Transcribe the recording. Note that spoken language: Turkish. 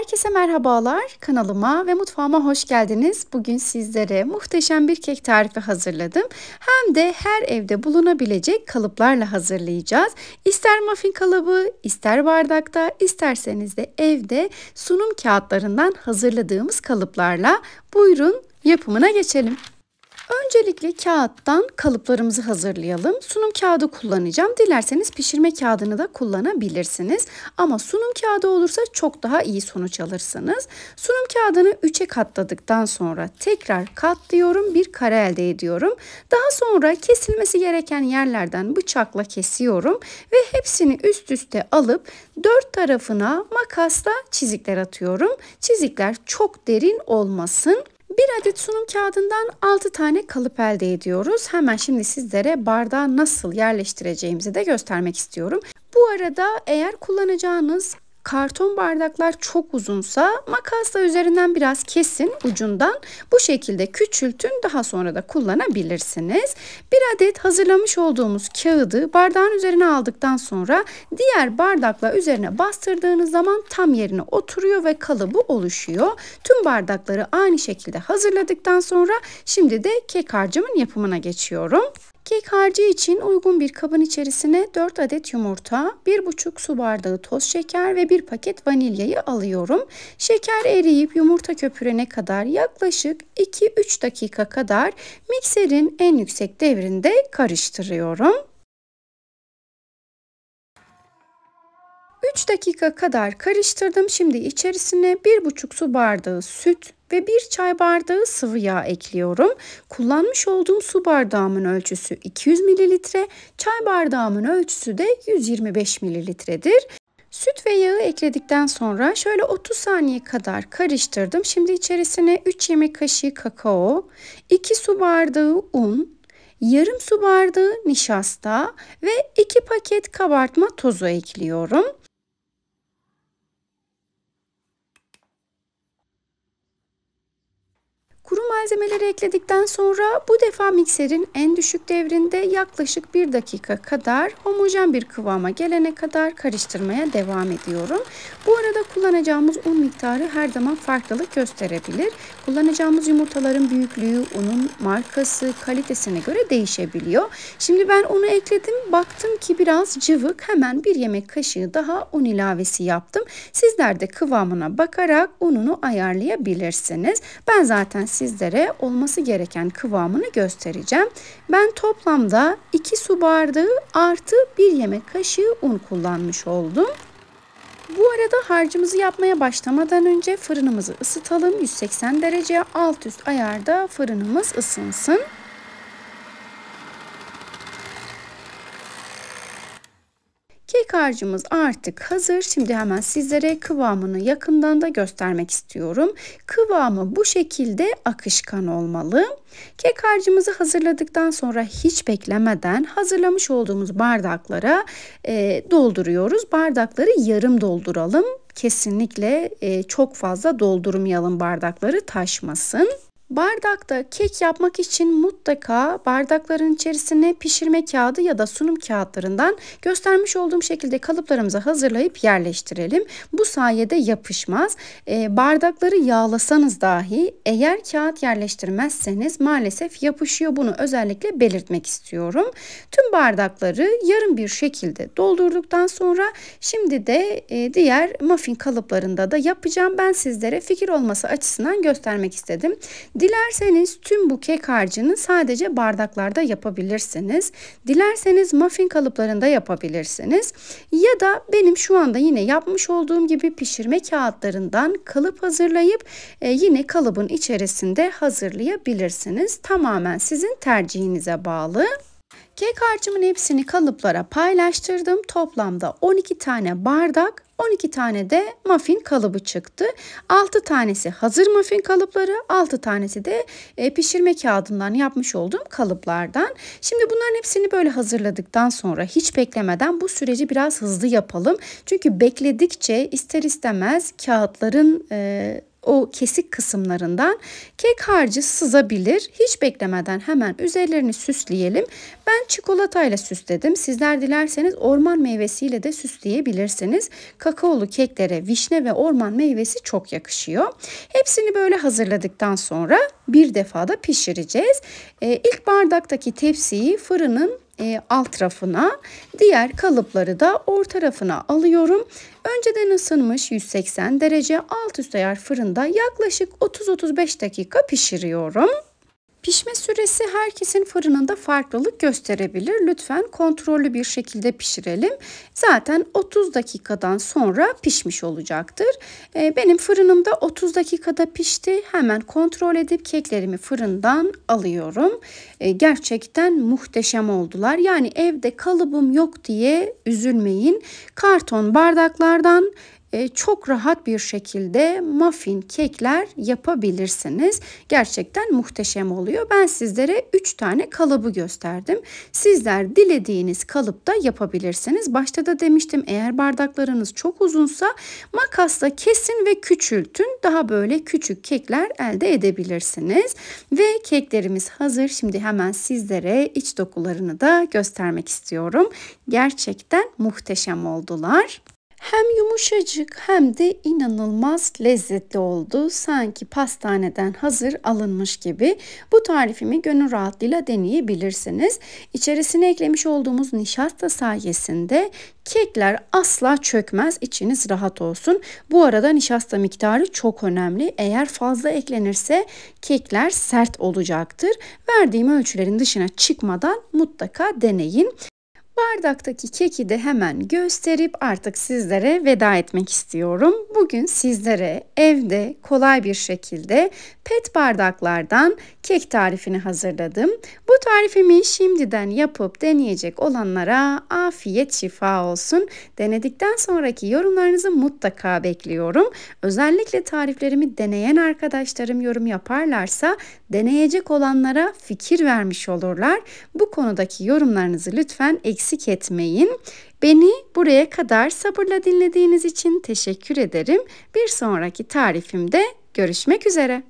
Herkese merhabalar. Kanalıma ve mutfağıma hoş geldiniz. Bugün sizlere muhteşem bir kek tarifi hazırladım. Hem de her evde bulunabilecek kalıplarla hazırlayacağız. İster muffin kalıbı, ister bardakta, isterseniz de evde sunum kağıtlarından hazırladığımız kalıplarla buyurun yapımına geçelim. Öncelikle kağıttan kalıplarımızı hazırlayalım. Sunum kağıdı kullanacağım. Dilerseniz pişirme kağıdını da kullanabilirsiniz. Ama sunum kağıdı olursa çok daha iyi sonuç alırsınız. Sunum kağıdını 3'e katladıktan sonra tekrar katlıyorum. Bir kare elde ediyorum. Daha sonra kesilmesi gereken yerlerden bıçakla kesiyorum. Ve hepsini üst üste alıp dört tarafına makasla çizikler atıyorum. Çizikler çok derin olmasın. Bir adet sunum kağıdından 6 tane kalıp elde ediyoruz. Hemen şimdi sizlere bardağı nasıl yerleştireceğimizi de göstermek istiyorum. Bu arada eğer kullanacağınız karton bardaklar çok uzunsa makasla üzerinden biraz kesin ucundan. Bu şekilde küçültün, daha sonra da kullanabilirsiniz. Bir adet hazırlamış olduğumuz kağıdı bardağın üzerine aldıktan sonra diğer bardakla üzerine bastırdığınız zaman tam yerine oturuyor ve kalıbı oluşuyor. Tüm bardakları aynı şekilde hazırladıktan sonra şimdi de kek harcımın yapımına geçiyorum. Kek harcı için uygun bir kabın içerisine 4 adet yumurta, 1,5 su bardağı toz şeker ve 1 paket vanilyayı alıyorum. Şeker eriyip yumurta köpürene kadar yaklaşık 2-3 dakika kadar mikserin en yüksek devrinde karıştırıyorum. 3 dakika kadar karıştırdım. Şimdi içerisine 1,5 su bardağı süt ve 1 çay bardağı sıvı yağ ekliyorum. Kullanmış olduğum su bardağımın ölçüsü 200 mililitre, çay bardağımın ölçüsü de 125 mililitredir. Süt ve yağı ekledikten sonra şöyle 30 saniye kadar karıştırdım. Şimdi içerisine 3 yemek kaşığı kakao, 2 su bardağı un, yarım su bardağı nişasta ve 2 paket kabartma tozu ekliyorum. Kuru malzemeleri ekledikten sonra bu defa mikserin en düşük devrinde yaklaşık 1 dakika kadar homojen bir kıvama gelene kadar karıştırmaya devam ediyorum. Bu arada kullanacağımız un miktarı her zaman farklılık gösterebilir. Kullanacağımız yumurtaların büyüklüğü, unun markası, kalitesine göre değişebiliyor. Şimdi ben unu ekledim. Baktım ki biraz cıvık. Hemen 1 yemek kaşığı daha un ilavesi yaptım. Sizler de kıvamına bakarak ununu ayarlayabilirsiniz. Ben zaten sizlere olması gereken kıvamını göstereceğim. Ben toplamda 2 su bardağı artı 1 yemek kaşığı un kullanmış oldum. Bu arada harcımızı yapmaya başlamadan önce fırınımızı ısıtalım. 180 derece alt üst ayarda fırınımız ısınsın. Kek harcımız artık hazır. Şimdi hemen sizlere kıvamını yakından da göstermek istiyorum. Kıvamı bu şekilde akışkan olmalı. Kek harcımızı hazırladıktan sonra hiç beklemeden hazırlamış olduğumuz bardaklara dolduruyoruz. Bardakları yarım dolduralım. Kesinlikle çok fazla doldurmayalım, bardakları taşmasın. Bardakta kek yapmak için mutlaka bardakların içerisine pişirme kağıdı ya da sunum kağıtlarından göstermiş olduğum şekilde kalıplarımızı hazırlayıp yerleştirelim. Bu sayede yapışmaz. Bardakları yağlasanız dahi eğer kağıt yerleştirmezseniz maalesef yapışıyor. Bunu özellikle belirtmek istiyorum. Tüm bardakları yarım bir şekilde doldurduktan sonra şimdi de diğer muffin kalıplarında da yapacağım. Ben sizlere fikir olması açısından göstermek istedim. Dilerseniz tüm bu kek harcını sadece bardaklarda yapabilirsiniz. Dilerseniz muffin kalıplarında yapabilirsiniz. Ya da benim şu anda yine yapmış olduğum gibi pişirme kağıtlarından kalıp hazırlayıp yine kalıbın içerisinde hazırlayabilirsiniz. Tamamen sizin tercihinize bağlı. Kek harcımın hepsini kalıplara paylaştırdım. Toplamda 12 tane bardak, 12 tane de muffin kalıbı çıktı. 6 tanesi hazır muffin kalıpları, 6 tanesi de pişirme kağıdından yapmış olduğum kalıplardan. Şimdi bunların hepsini böyle hazırladıktan sonra hiç beklemeden bu süreci biraz hızlı yapalım. Çünkü bekledikçe ister istemez kağıtların o kesik kısımlarından kek harcı sızabilir. Hiç beklemeden hemen üzerlerini süsleyelim. Ben çikolatayla süsledim. Sizler dilerseniz orman meyvesiyle de süsleyebilirsiniz. Kakaolu keklere vişne ve orman meyvesi çok yakışıyor. Hepsini böyle hazırladıktan sonra bir defada pişireceğiz. İlk bardaktaki tepsiyi fırının alt rafına, diğer kalıpları da orta rafına alıyorum. Önceden ısınmış 180 derece alt üst ayar fırında yaklaşık 30-35 dakika pişiriyorum. Pişme süresi herkesin fırınında farklılık gösterebilir. Lütfen kontrollü bir şekilde pişirelim. Zaten 30 dakikadan sonra pişmiş olacaktır. Benim fırınımda 30 dakikada pişti. Hemen kontrol edip keklerimi fırından alıyorum. Gerçekten muhteşem oldular. Yani evde kalıbım yok diye üzülmeyin. Karton bardaklardan çok rahat bir şekilde muffin kekler yapabilirsiniz. Gerçekten muhteşem oluyor. Ben sizlere 3 tane kalıbı gösterdim. Sizler dilediğiniz kalıpta yapabilirsiniz. Başta da demiştim, eğer bardaklarınız çok uzunsa makasla kesin ve küçültün. Daha böyle küçük kekler elde edebilirsiniz. Ve keklerimiz hazır. Şimdi hemen sizlere iç dokularını da göstermek istiyorum. Gerçekten muhteşem oldular. Hem yumuşacık hem de inanılmaz lezzetli oldu. Sanki pastaneden hazır alınmış gibi. Bu tarifimi gönül rahatlığıyla deneyebilirsiniz. İçerisine eklemiş olduğumuz nişasta sayesinde kekler asla çökmez. İçiniz rahat olsun. Bu arada nişasta miktarı çok önemli. Eğer fazla eklenirse kekler sert olacaktır. Verdiğim ölçülerin dışına çıkmadan mutlaka deneyin. Bardaktaki keki de hemen gösterip artık sizlere veda etmek istiyorum. Bugün sizlere evde kolay bir şekilde pet bardaklardan kek tarifini hazırladım. Bu tarifimi şimdiden yapıp deneyecek olanlara afiyet şifa olsun. Denedikten sonraki yorumlarınızı mutlaka bekliyorum. Özellikle tariflerimi deneyen arkadaşlarım yorum yaparlarsa deneyecek olanlara fikir vermiş olurlar. Bu konudaki yorumlarınızı lütfen eksik etmeyin. Beni buraya kadar sabırla dinlediğiniz için teşekkür ederim. Bir sonraki tarifimde görüşmek üzere.